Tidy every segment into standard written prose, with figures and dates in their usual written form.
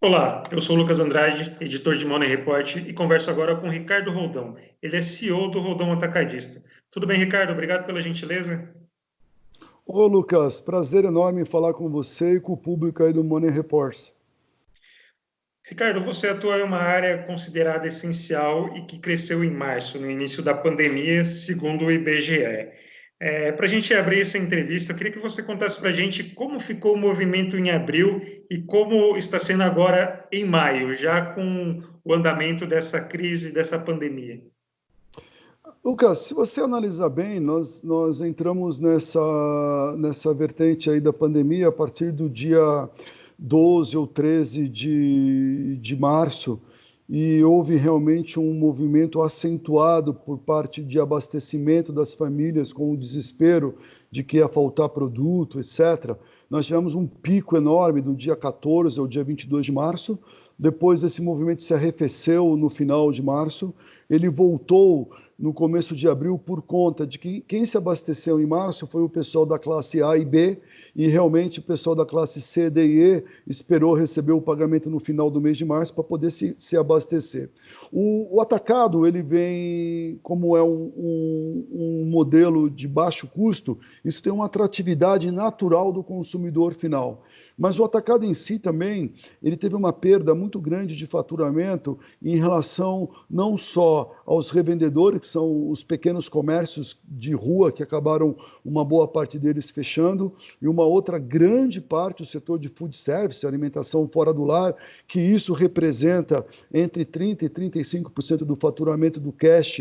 Olá, eu sou o Lucas Andrade, editor de Money Report, e converso agora com o Ricardo Roldão. Ele é CEO do Roldão Atacadista. Tudo bem, Ricardo? Obrigado pela gentileza. Ô Lucas, prazer enorme em falar com você e com o público aí do Money Report. Ricardo, você atua em uma área considerada essencial e que cresceu em março, no início da pandemia, segundo o IBGE. Para a gente abrir essa entrevista, eu queria que você contasse para a gente como ficou o movimento em abril e como está sendo agora em maio, já com o andamento dessa crise, dessa pandemia. Lucas, se você analisar bem, nós entramos nessa vertente aí da pandemia a partir do dia 12 ou 13 de março, e houve realmente um movimento acentuado por parte de abastecimento das famílias com o desespero de que ia faltar produto, etc. Nós tivemos um pico enorme do dia 14 ao dia 22 de março. Depois esse movimento se arrefeceu no final de março, ele voltou no começo de abril por conta de que quem se abasteceu em março foi o pessoal da classe A e B, e realmente o pessoal da classe C, D e E esperou receber o pagamento no final do mês de março para poder se abastecer. O atacado, ele vem, como é um modelo de baixo custo, isso tem uma atratividade natural do consumidor final. Mas o atacado em si também, ele teve uma perda muito grande de faturamento em relação não só aos revendedores, que são os pequenos comércios de rua, que acabaram uma boa parte deles fechando, e uma outra grande parte, o setor de food service, alimentação fora do lar, que isso representa entre 30% e 35% do faturamento do cash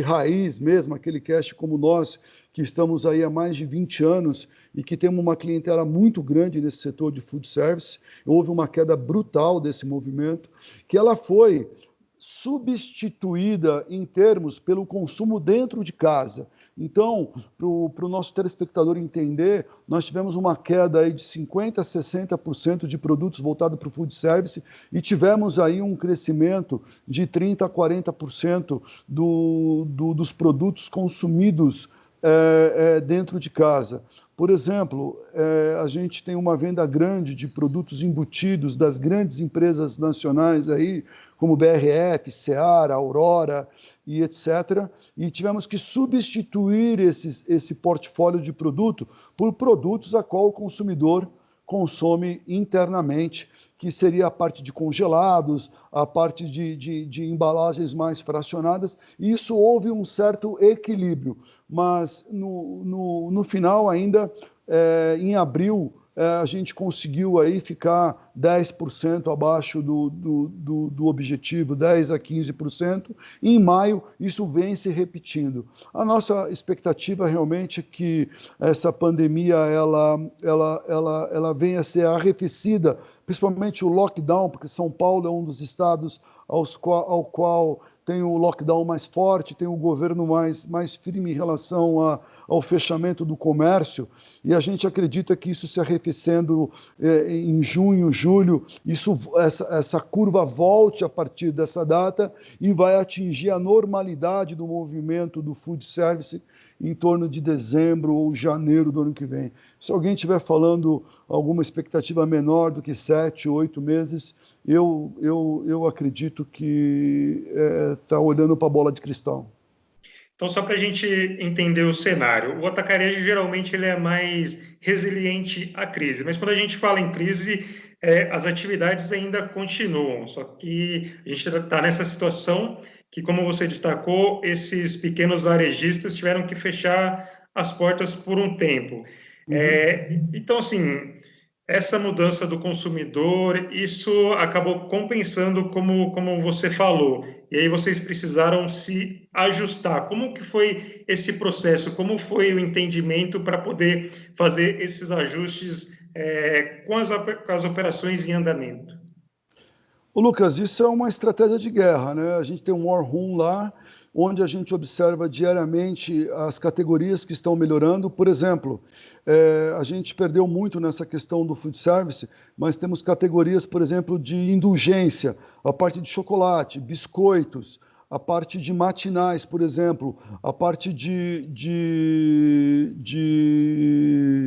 raiz mesmo, aquele cash como nós, que estamos aí há mais de 20 anos e que temos uma clientela muito grande nesse setor de food service. Houve uma queda brutal desse movimento, que ela foi substituída em termos pelo consumo dentro de casa. Então, para o nosso telespectador entender, nós tivemos uma queda aí de 50% a 60% de produtos voltados para o food service e tivemos aí um crescimento de 30% a 40% dos produtos consumidos dentro de casa. Por exemplo, a gente tem uma venda grande de produtos embutidos das grandes empresas nacionais aí, como BRF, Seara, Aurora e etc. E tivemos que substituir esse portfólio de produto por produtos a qual o consumidor consome internamente, que seria a parte de congelados, a parte de embalagens mais fracionadas. E isso houve um certo equilíbrio, mas no final ainda, em abril, a gente conseguiu aí ficar 10% abaixo do objetivo, 10% a 15%, e em maio isso vem se repetindo. A nossa expectativa realmente é que essa pandemia ela venha a ser arrefecida, principalmente o lockdown, porque São Paulo é um dos estados ao qual tem o lockdown mais forte, tem o governo mais firme em relação ao fechamento do comércio, e a gente acredita que isso se arrefecendo em junho, julho, essa curva volte a partir dessa data e vai atingir a normalidade do movimento do food service em torno de dezembro ou janeiro do ano que vem. Se alguém estiver falando alguma expectativa menor do que 7, 8 meses, eu acredito que está olhando para a bola de cristal. Então, só para a gente entender o cenário, o atacarejo geralmente ele é mais resiliente à crise, mas quando a gente fala em crise, as atividades ainda continuam, só que a gente está nessa situação que, como você destacou, esses pequenos varejistas tiveram que fechar as portas por um tempo. Uhum. Então, assim, essa mudança do consumidor, isso acabou compensando, como você falou. E aí vocês precisaram se ajustar. Como que foi esse processo? Como foi o entendimento para poder fazer esses ajustes com as operações em andamento? Ô, Lucas, isso é uma estratégia de guerra, né? A gente tem um War Room lá, onde a gente observa diariamente as categorias que estão melhorando. Por exemplo, a gente perdeu muito nessa questão do food service, mas temos categorias, por exemplo, de indulgência, a parte de chocolate, biscoitos, a parte de matinais, por exemplo, a parte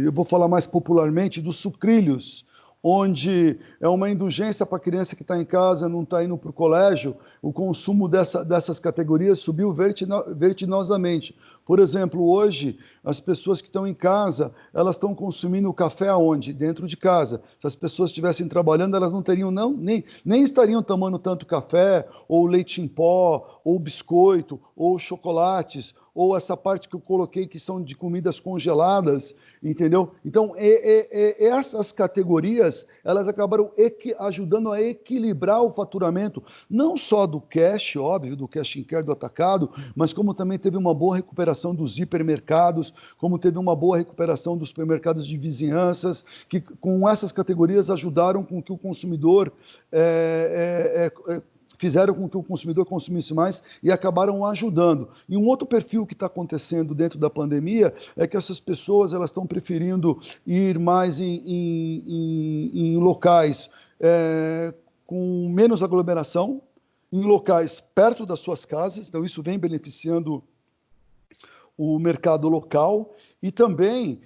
eu vou falar mais popularmente, dos sucrilhos, onde é uma indulgência para a criança que está em casa, não está indo para o colégio, o consumo dessas categorias subiu vertiginosamente. Por exemplo, hoje, as pessoas que estão em casa, elas estão consumindo café aonde? Dentro de casa. Se as pessoas estivessem trabalhando, elas não teriam, nem estariam tomando tanto café, ou leite em pó, ou biscoito, ou chocolates, ou essa parte que eu coloquei que são de comidas congeladas, entendeu? Então, essas categorias, elas acabaram ajudando a equilibrar o faturamento, não só do cash, óbvio, do cash and carry, do atacado, mas como também teve uma boa recuperação dos hipermercados, como teve uma boa recuperação dos supermercados de vizinhanças, que com essas categorias ajudaram com que o consumidor fizeram com que o consumidor consumisse mais e acabaram ajudando. E um outro perfil que está acontecendo dentro da pandemia é que essas pessoas elas estão preferindo ir mais em locais com menos aglomeração, em locais perto das suas casas, então isso vem beneficiando o mercado local e também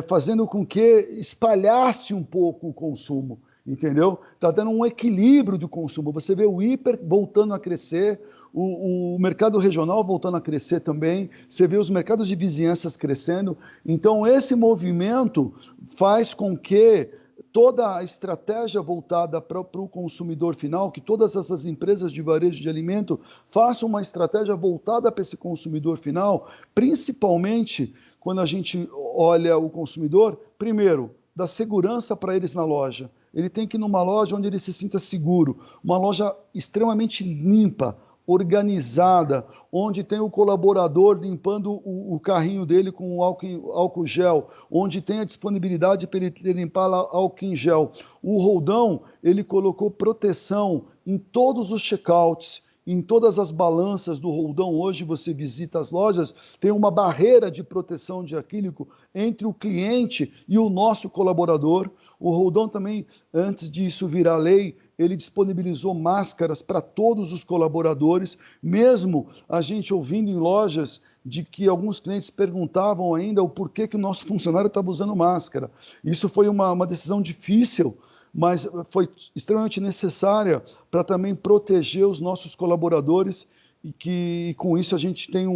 fazendo com que espalhasse um pouco o consumo, entendeu? Está dando um equilíbrio do consumo. Você vê o hiper voltando a crescer, o mercado regional voltando a crescer também, você vê os mercados de vizinhanças crescendo. Então, esse movimento faz com que toda a estratégia voltada para o consumidor final, que todas essas empresas de varejo de alimento façam uma estratégia voltada para esse consumidor final, principalmente quando a gente olha o consumidor, primeiro, da segurança para eles na loja. Ele tem que ir numa loja onde ele se sinta seguro, uma loja extremamente limpa, organizada, onde tem o colaborador limpando o carrinho dele com álcool gel, onde tem a disponibilidade para ele limpar álcool em gel. O Roldão, ele colocou proteção em todos os checkouts, em todas as balanças do Roldão. Hoje você visita as lojas, tem uma barreira de proteção de acrílico entre o cliente e o nosso colaborador. O Roldão também, antes disso virar lei, ele disponibilizou máscaras para todos os colaboradores, mesmo a gente ouvindo em lojas de que alguns clientes perguntavam ainda o porquê que o nosso funcionário estava usando máscara. Isso foi uma decisão difícil, mas foi extremamente necessária para também proteger os nossos colaboradores e que com isso a gente tem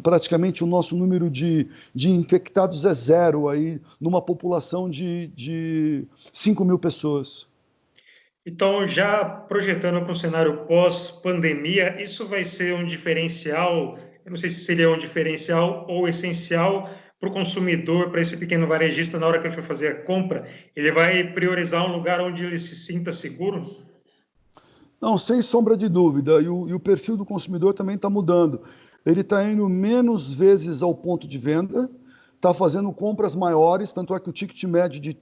praticamente o nosso número de infectados é zero aí numa população de 5 mil pessoas. Então, já projetando para um cenário pós-pandemia, isso vai ser um diferencial, eu não sei se seria um diferencial ou essencial para o consumidor, para esse pequeno varejista, na hora que ele for fazer a compra, ele vai priorizar um lugar onde ele se sinta seguro? Não, sem sombra de dúvida. E o perfil do consumidor também está mudando. Ele está indo menos vezes ao ponto de venda, está fazendo compras maiores, tanto é que o ticket médio de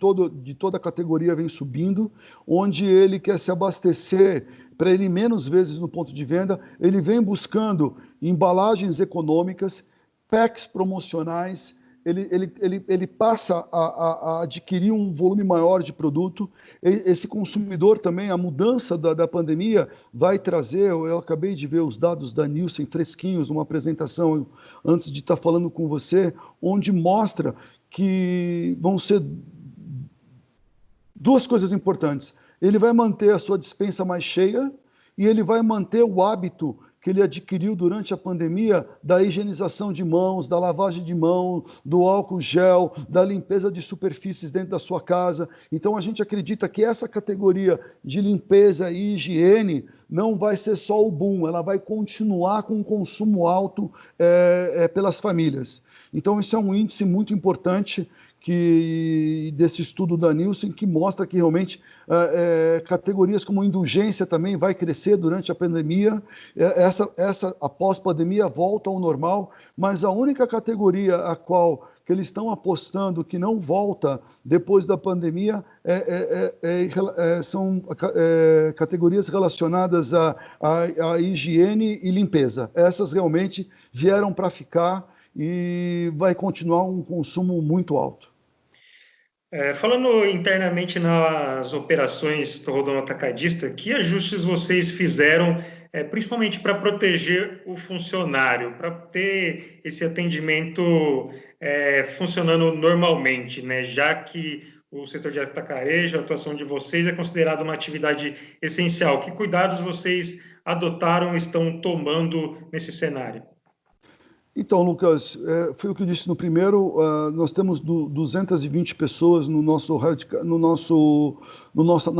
toda a categoria vem subindo, onde ele quer se abastecer para ele ir menos vezes no ponto de venda, ele vem buscando embalagens econômicas, packs promocionais, ele passa a adquirir um volume maior de produto. Esse consumidor também, a mudança da pandemia vai trazer, eu acabei de ver os dados da Nielsen fresquinhos, numa apresentação antes de estar falando com você, onde mostra que vão ser duas coisas importantes. Ele vai manter a sua despensa mais cheia e ele vai manter o hábito que ele adquiriu durante a pandemia da higienização de mãos, da lavagem de mão, do álcool gel, da limpeza de superfícies dentro da sua casa. Então a gente acredita que essa categoria de limpeza e higiene não vai ser só o boom, ela vai continuar com um consumo alto pelas famílias. Então isso é um índice muito importante desse estudo da Nielsen, que mostra que realmente categorias como indulgência também vai crescer durante a pandemia. A pós-pandemia volta ao normal, mas a única categoria a qual que eles estão apostando que não volta depois da pandemia são categorias relacionadas à higiene e limpeza. Essas realmente vieram para ficar e vai continuar um consumo muito alto. Falando internamente nas operações do Roldão Atacadista, que ajustes vocês fizeram, principalmente para proteger o funcionário, para ter esse atendimento funcionando normalmente, né? Já que o setor de atacarejo, a atuação de vocês é considerada uma atividade essencial. Que cuidados vocês adotaram e estão tomando nesse cenário? Então, Lucas, foi o que eu disse no primeiro, nós temos 220 pessoas na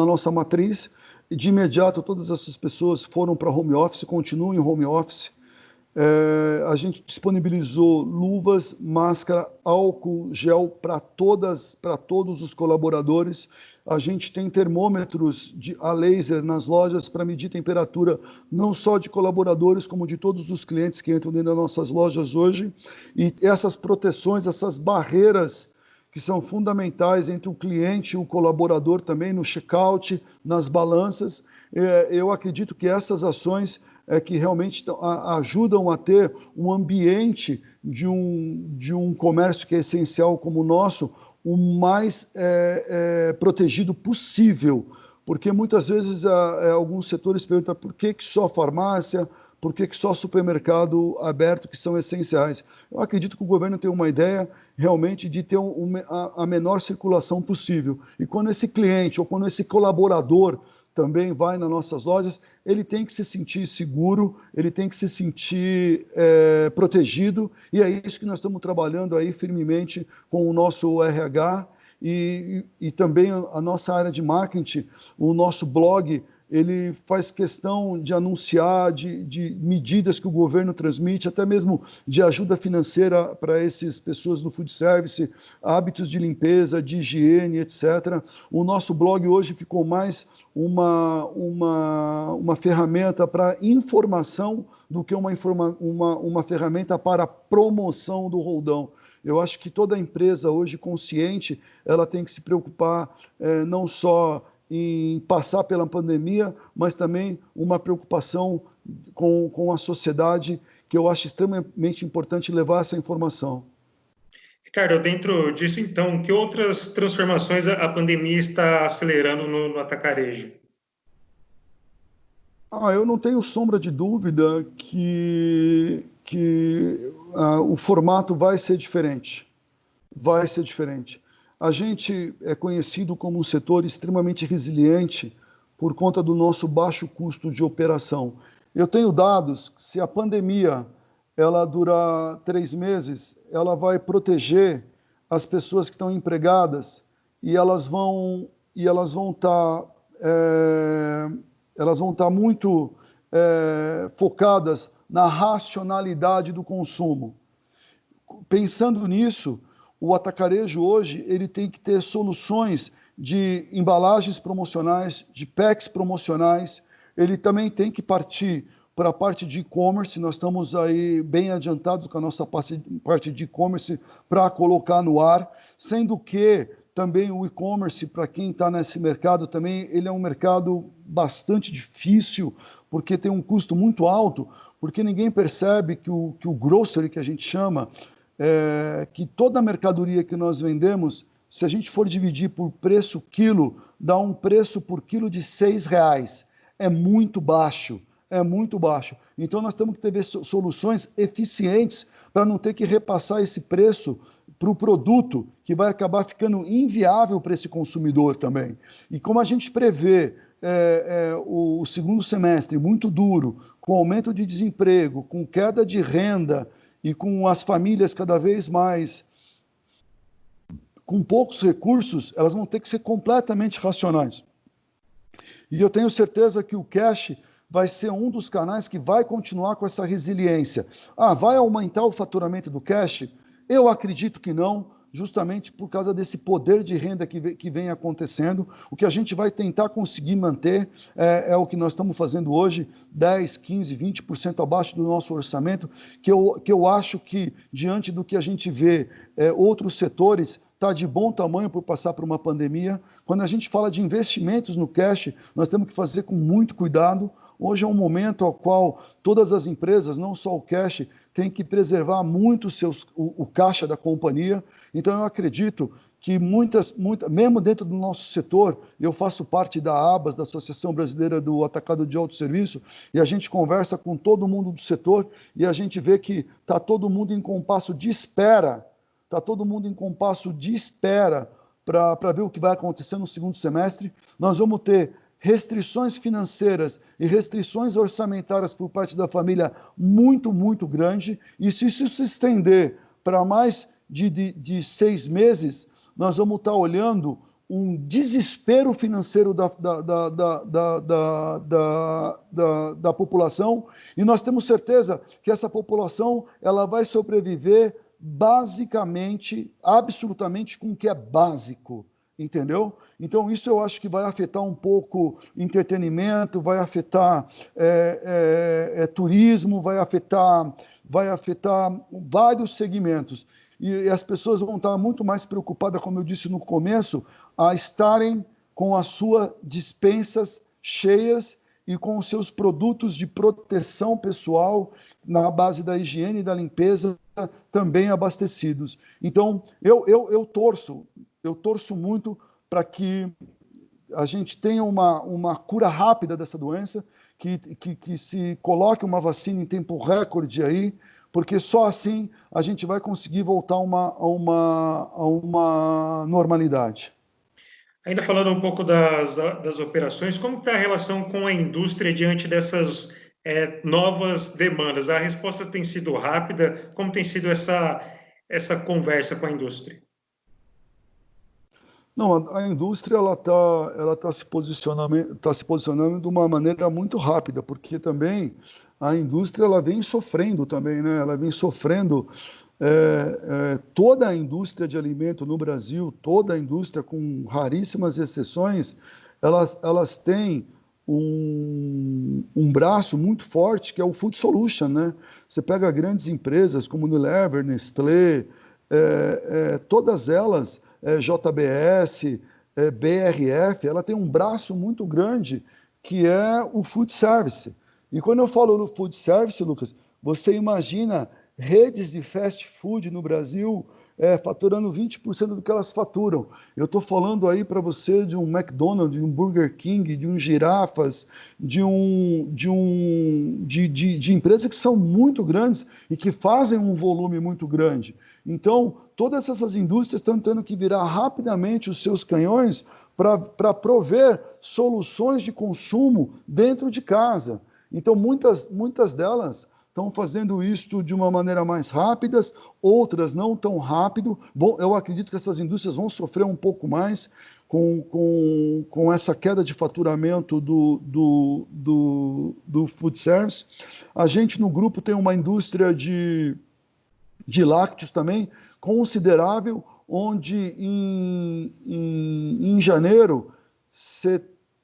nossa matriz, e de imediato todas essas pessoas foram para home office, continuam em home office. A gente disponibilizou luvas, máscara, álcool, gel para todos os colaboradores. A gente tem termômetros a laser nas lojas para medir temperatura, não só de colaboradores, como de todos os clientes que entram dentro das nossas lojas hoje. E essas proteções, essas barreiras que são fundamentais entre o cliente e o colaborador também no checkout, nas balanças, eu acredito que essas ações que realmente ajudam a ter um ambiente de um comércio que é essencial como o nosso, o mais protegido possível. Porque muitas vezes alguns setores perguntam por que só farmácia, por que só supermercado aberto, que são essenciais. Eu acredito que o governo tem uma ideia realmente de ter a menor circulação possível. E quando esse cliente ou quando esse colaborador também vai nas nossas lojas, ele tem que se sentir seguro, ele tem que se sentir protegido, e é isso que nós estamos trabalhando aí firmemente com o nosso RH e também a nossa área de marketing, o nosso blog, ele faz questão de anunciar de medidas que o governo transmite, até mesmo de ajuda financeira para essas pessoas do food service, hábitos de limpeza, de higiene, etc. O nosso blog hoje ficou mais uma ferramenta para informação do que uma ferramenta para promoção do roldão. Eu acho que toda empresa hoje consciente, ela tem que se preocupar não só em passar pela pandemia, mas também uma preocupação com a sociedade, que eu acho extremamente importante levar essa informação. Ricardo, dentro disso, então, que outras transformações a pandemia está acelerando no atacarejo? Eu não tenho sombra de dúvida que o formato vai ser diferente. Vai ser diferente. A gente é conhecido como um setor extremamente resiliente por conta do nosso baixo custo de operação. Eu tenho dados, se a pandemia ela durar 3 meses, ela vai proteger as pessoas que estão empregadas e elas vão estar muito focadas na racionalidade do consumo. Pensando nisso, o atacarejo hoje ele tem que ter soluções de embalagens promocionais, de packs promocionais, ele também tem que partir para a parte de e-commerce, nós estamos aí bem adiantados com a nossa parte de e-commerce para colocar no ar, sendo que também o e-commerce, para quem está nesse mercado também, ele é um mercado bastante difícil, porque tem um custo muito alto, porque ninguém percebe que o grocery, que a gente chama, que toda a mercadoria que nós vendemos, se a gente for dividir por preço quilo, dá um preço por quilo de R$6. É muito baixo, é muito baixo. Então nós temos que ter soluções eficientes para não ter que repassar esse preço para o produto, que vai acabar ficando inviável para esse consumidor também. E como a gente prevê o segundo semestre muito duro, com aumento de desemprego, com queda de renda e com as famílias cada vez mais com poucos recursos, elas vão ter que ser completamente racionais. E eu tenho certeza que o cash vai ser um dos canais que vai continuar com essa resiliência. Vai aumentar o faturamento do cash? Eu acredito que não, justamente por causa desse poder de renda que vem acontecendo. O que a gente vai tentar conseguir manter é o que nós estamos fazendo hoje, 10, 15, 20% abaixo do nosso orçamento, que eu acho que, diante do que a gente vê outros setores, está de bom tamanho por passar por uma pandemia. Quando a gente fala de investimentos no cash, nós temos que fazer com muito cuidado. Hoje é um momento ao qual todas as empresas, não só o cash, têm que preservar muito o caixa da companhia. Então, eu acredito que mesmo dentro do nosso setor, eu faço parte da ABAS, da Associação Brasileira do Atacado de Autosserviço, e a gente conversa com todo mundo do setor e a gente vê que está todo mundo em compasso de espera está todo mundo em compasso de espera para ver o que vai acontecer no segundo semestre. Nós vamos ter restrições financeiras e restrições orçamentárias por parte da família muito, muito grande, e se isso se estender para mais de 6 meses, nós vamos estar olhando um desespero financeiro da população, e nós temos certeza que essa população ela vai sobreviver basicamente, absolutamente com o que é básico, entendeu? Então, isso eu acho que vai afetar um pouco entretenimento, vai afetar turismo, vai afetar vários segmentos. E as pessoas vão estar muito mais preocupadas, como eu disse no começo, a estarem com as suas despensas cheias e com os seus produtos de proteção pessoal na base da higiene e da limpeza também abastecidos. Então, eu torço muito para que a gente tenha uma cura rápida dessa doença, que se coloque uma vacina em tempo recorde aí, porque só assim a gente vai conseguir voltar a uma normalidade. Ainda falando um pouco das operações, como está a relação com a indústria diante dessas novas demandas? A resposta tem sido rápida? Como tem sido essa conversa com a indústria? Não, a indústria ela tá se posicionando de uma maneira muito rápida, porque também a indústria ela vem sofrendo também, né? Ela vem sofrendo toda a indústria de alimento no Brasil, toda a indústria, com raríssimas exceções, elas têm um braço muito forte que é o Food Solution, né? Você pega grandes empresas como Unilever, Nestlé, todas elas, JBS, BRF, ela tem um braço muito grande que é o food service. E quando eu falo no food service, Lucas, você imagina redes de fast food no Brasil faturando 20% do que elas faturam. Eu estou falando aí para você de um McDonald's, de um Burger King, de um Girafas, de empresas que são muito grandes e que fazem um volume muito grande. Então, todas essas indústrias estão tendo que virar rapidamente os seus canhões para prover soluções de consumo dentro de casa. Então, muitas delas estão fazendo isso de uma maneira mais rápida, outras não tão rápido. Eu acredito que essas indústrias vão sofrer um pouco mais com essa queda de faturamento do food service. A gente no grupo tem uma indústria de lácteos também considerável, onde em janeiro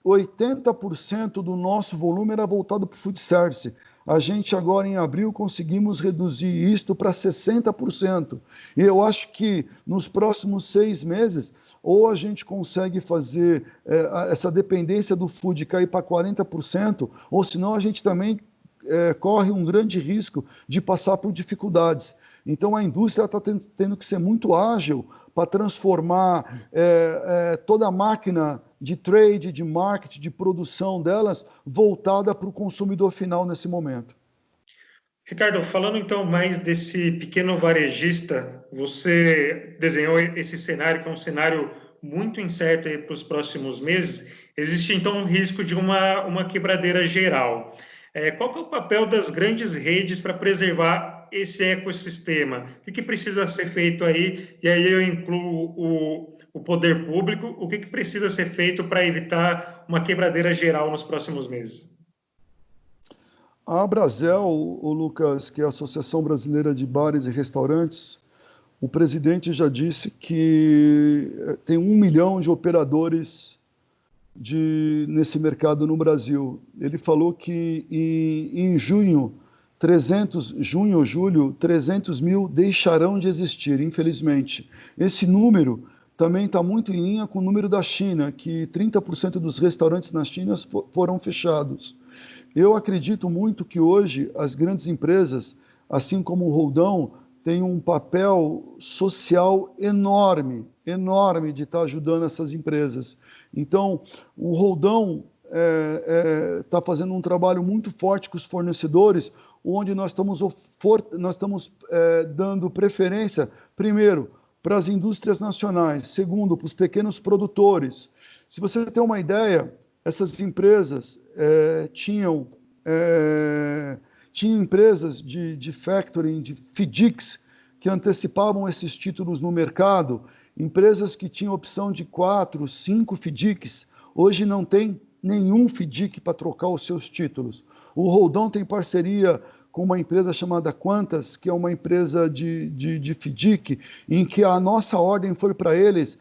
80% do nosso volume era voltado para o food service. A gente agora em abril conseguimos reduzir isto para 60%. E eu acho que nos próximos 6 meses, ou a gente consegue fazer essa dependência do food cair para 40%, ou senão a gente também corre um grande risco de passar por dificuldades. Então a indústria está tendo que ser muito ágil para transformar toda a máquina de trade, de marketing, de produção delas voltada para o consumidor final nesse momento. Ricardo, falando então mais desse pequeno varejista, você desenhou esse cenário, que é um cenário muito incerto para os próximos meses. Existe então um risco de uma quebradeira geral. Qual que é o papel das grandes redes para preservar esse ecossistema? O que precisa ser feito aí? E aí eu incluo o poder público. O que precisa ser feito para evitar uma quebradeira geral nos próximos meses? A Abrazel, o Lucas, que é a Associação Brasileira de Bares e Restaurantes, o presidente já disse que tem 1 milhão de operadores nesse mercado no Brasil. Ele falou que em junho ou julho, 300 mil deixarão de existir, infelizmente. Esse número também está muito em linha com o número da China, que 30% dos restaurantes na China foram fechados. Eu acredito muito que hoje as grandes empresas, assim como o Roldão, têm um papel social enorme, enorme de estar ajudando essas empresas. Então, o Roldão está fazendo um trabalho muito forte com os fornecedores, onde nós estamos dando preferência, primeiro, para as indústrias nacionais, segundo, para os pequenos produtores. Se você tem uma ideia, essas empresas tinham empresas de factoring, de FIDICs, que antecipavam esses títulos no mercado, empresas que tinham opção de 4, 5 FIDICs, hoje não tem nenhum FIDIC para trocar os seus títulos. O Roldão tem parceria com uma empresa chamada Quantas, que é uma empresa de FIDIC, em que a nossa ordem foi para eles,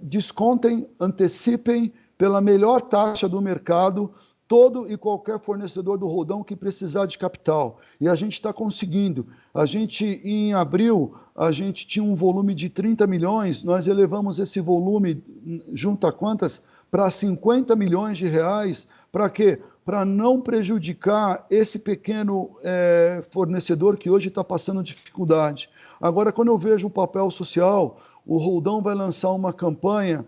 descontem, antecipem pela melhor taxa do mercado todo e qualquer fornecedor do Roldão que precisar de capital. E a gente está conseguindo. A gente, em abril, a gente tinha um volume de 30 milhões, nós elevamos esse volume, junto a Quantas, para 50 milhões de reais. Para quê? Para não prejudicar esse pequeno fornecedor que hoje está passando dificuldade. Agora, quando eu vejo o papel social, o Roldão vai lançar uma campanha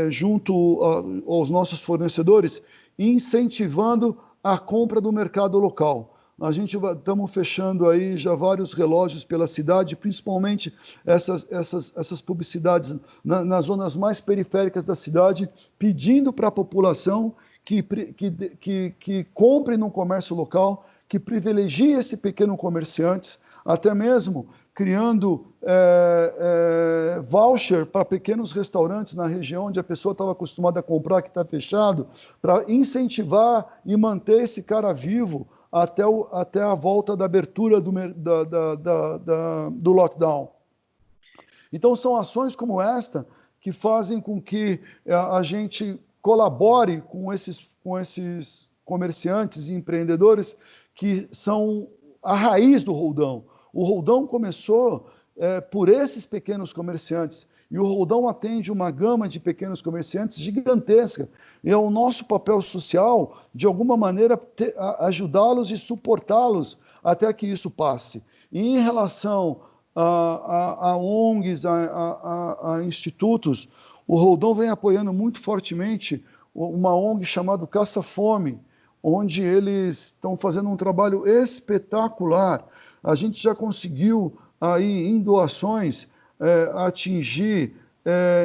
junto aos nossos fornecedores, incentivando a compra do mercado local. A gente estamos fechando aí já vários relógios pela cidade, principalmente essas publicidades nas zonas mais periféricas da cidade, pedindo para a população que compre no comércio local, que privilegie esse pequeno comerciante, até mesmo criando voucher para pequenos restaurantes na região onde a pessoa estava acostumada a comprar, que está fechado, para incentivar e manter esse cara vivo até a volta da abertura do lockdown. Então, são ações como esta que fazem com que a gente colabore com esses comerciantes e empreendedores que são a raiz do Roldão. O Roldão começou por esses pequenos comerciantes, e o Roldão atende uma gama de pequenos comerciantes gigantesca. E é o nosso papel social, de alguma maneira, ajudá-los e suportá-los até que isso passe. E em relação a ONGs, a institutos, o Roldão vem apoiando muito fortemente uma ONG chamada Caça Fome, onde eles estão fazendo um trabalho espetacular. A gente já conseguiu, aí, em doações, atingir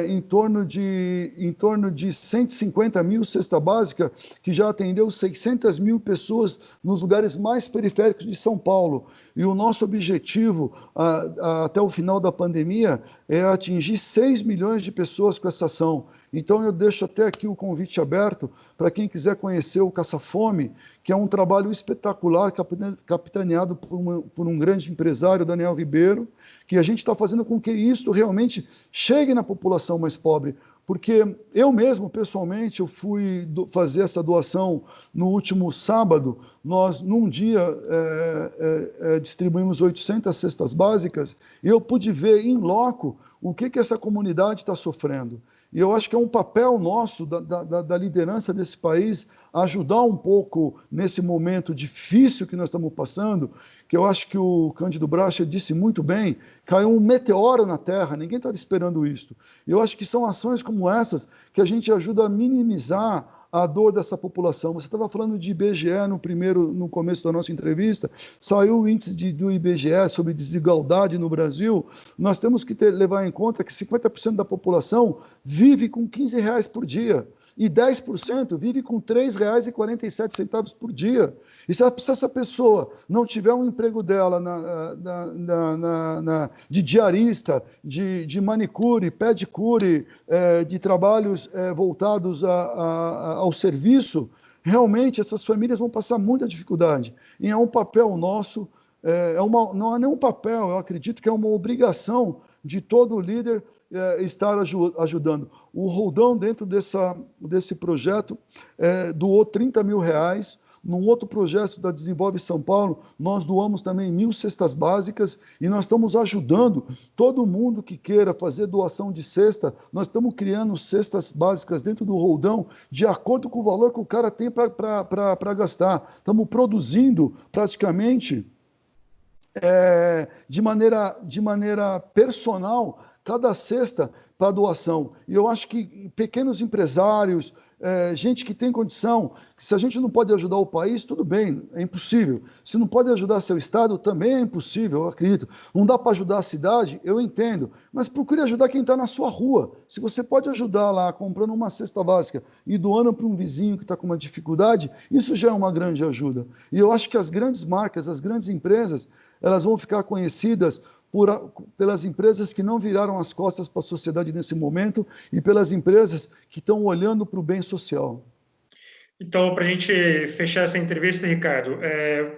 em torno de 150 mil cesta básica, que já atendeu 600 mil pessoas nos lugares mais periféricos de São Paulo. E o nosso objetivo, até o final da pandemia, é atingir 6 milhões de pessoas com essa ação. Então, eu deixo até aqui o convite aberto para quem quiser conhecer o Caça Fome, que é um trabalho espetacular, capitaneado por um grande empresário, Daniel Ribeiro, que a gente está fazendo com que isso realmente chegue na população mais pobre. Porque eu mesmo, pessoalmente, eu fui fazer essa doação no último sábado. Nós, num dia, distribuímos 800 cestas básicas, e eu pude ver em loco o que essa comunidade está sofrendo. E eu acho que é um papel nosso, da liderança desse país, ajudar um pouco nesse momento difícil que nós estamos passando, que eu acho que o Cândido Bracher disse muito bem, caiu um meteoro na Terra, ninguém estava esperando isso. Eu acho que são ações como essas que a gente ajuda a minimizar a dor dessa população. Você estava falando de IBGE no começo da nossa entrevista, saiu o índice do IBGE sobre desigualdade no Brasil. Nós temos que levar em conta que 50% da população vive com R$ 15 por dia e 10% vive com R$ 3,47 por dia. E se essa pessoa não tiver um emprego dela de diarista, de manicure, pedicure, de trabalhos voltados ao serviço, realmente essas famílias vão passar muita dificuldade. E é um papel nosso, não é nenhum papel, eu acredito que é uma obrigação de todo líder estar ajudando. O Roldão, dentro desse projeto, doou R$30 mil. Num outro projeto da Desenvolve São Paulo, nós doamos também 1.000 cestas básicas, e nós estamos ajudando todo mundo que queira fazer doação de cesta. Nós estamos criando cestas básicas dentro do Roldão, de acordo com o valor que o cara tem para gastar. Estamos produzindo praticamente de maneira personal cada cesta para doação. E eu acho que pequenos empresários, gente que tem condição, se a gente não pode ajudar o país, tudo bem, é impossível. Se não pode ajudar seu estado, também é impossível, eu acredito. Não dá para ajudar a cidade, eu entendo, mas procure ajudar quem está na sua rua. Se você pode ajudar lá, comprando uma cesta básica e doando para um vizinho que está com uma dificuldade, isso já é uma grande ajuda. E eu acho que as grandes marcas, as grandes empresas, elas vão ficar conhecidas pelas empresas que não viraram as costas para a sociedade nesse momento e pelas empresas que estão olhando para o bem social. Então, para a gente fechar essa entrevista, Ricardo,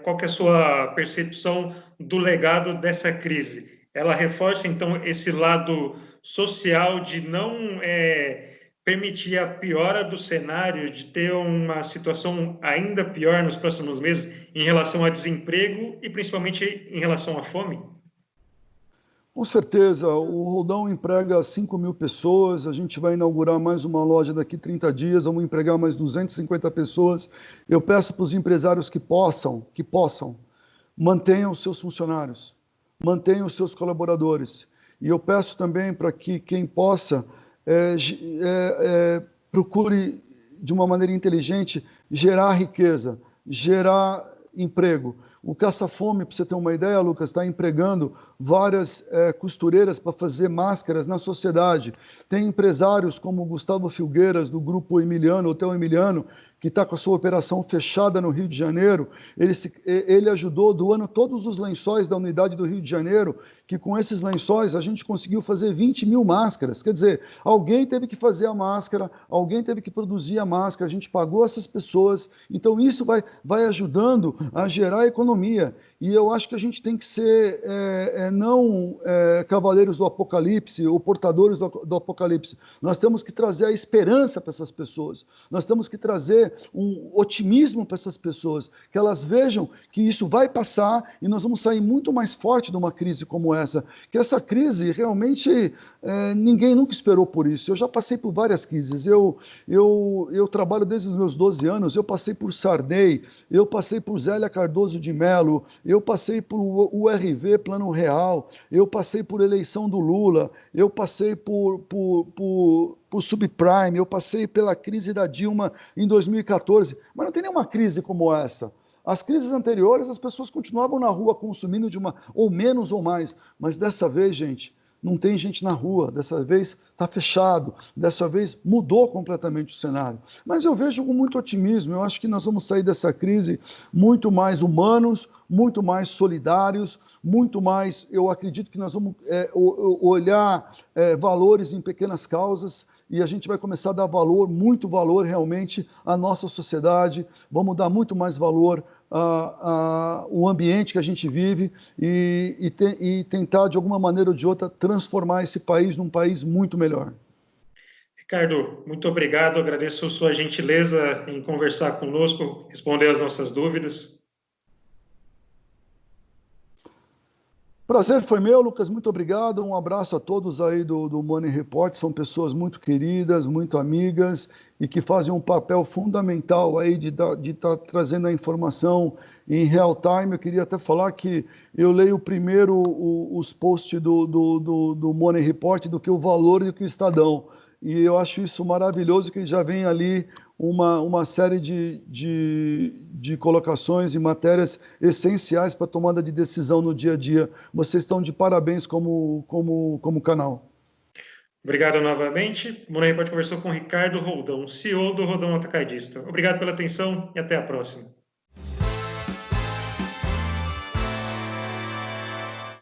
qual que é a sua percepção do legado dessa crise? Ela reforça, então, esse lado social de não permitir a piora do cenário, de ter uma situação ainda pior nos próximos meses em relação a desemprego e principalmente em relação à fome? Com certeza, o Roldão emprega 5.000 pessoas, a gente vai inaugurar mais uma loja daqui 30 dias, vamos empregar mais 250 pessoas. Eu peço para os empresários que possam, mantenham os seus funcionários, mantenham os seus colaboradores. E eu peço também para que quem possa procure, de uma maneira inteligente, gerar riqueza, gerar emprego. O Caça-Fome, para você ter uma ideia, Lucas, está empregando várias costureiras para fazer máscaras na sociedade. Tem empresários como o Gustavo Filgueiras, do Grupo Emiliano, Hotel Emiliano, que está com a sua operação fechada no Rio de Janeiro. Ele ajudou doando todos os lençóis da unidade do Rio de Janeiro, que com esses lençóis a gente conseguiu fazer 20.000 máscaras. Quer dizer, alguém teve que fazer a máscara, alguém teve que produzir a máscara, a gente pagou essas pessoas. Então isso vai ajudando a gerar economia. E eu acho que a gente tem que ser não cavaleiros do apocalipse ou portadores do apocalipse. Nós temos que trazer a esperança para essas pessoas. Nós temos que trazer um otimismo para essas pessoas, que elas vejam que isso vai passar e nós vamos sair muito mais forte de uma crise como essa. Que essa crise realmente ninguém nunca esperou por isso. Eu já passei por várias crises. Eu trabalho desde os meus 12 anos, eu passei por Sarney, eu passei por Zélia Cardoso de Mello, eu passei por URV, Plano Real, eu passei por eleição do Lula, eu passei por subprime, eu passei pela crise da Dilma em 2014, mas não tem nenhuma crise como essa. As crises anteriores, as pessoas continuavam na rua consumindo ou menos ou mais, mas dessa vez, gente, não tem gente na rua, dessa vez está fechado, dessa vez mudou completamente o cenário. Mas eu vejo com muito otimismo, eu acho que nós vamos sair dessa crise muito mais humanos, muito mais solidários, muito mais, eu acredito que nós vamos olhar valores em pequenas causas, e a gente vai começar a dar muito valor realmente à nossa sociedade, vamos dar muito mais valor o ambiente que a gente vive e tentar, de alguma maneira ou de outra, transformar esse país num país muito melhor. Ricardo, muito obrigado, agradeço a sua gentileza em conversar conosco, responder as nossas dúvidas. Prazer foi meu, Lucas, muito obrigado, um abraço a todos aí do Money Report, são pessoas muito queridas, muito amigas e que fazem um papel fundamental aí de estar trazendo a informação em real time. Eu queria até falar que eu leio primeiro os posts do Money Report do que o Valor e do que o Estadão. E eu acho isso maravilhoso, que já vem ali uma série de colocações e matérias essenciais para a tomada de decisão no dia a dia. Vocês estão de parabéns como canal. Obrigado novamente. O Money Report conversou com Ricardo Roldão, CEO do Roldão Atacadista. Obrigado pela atenção e até a próxima.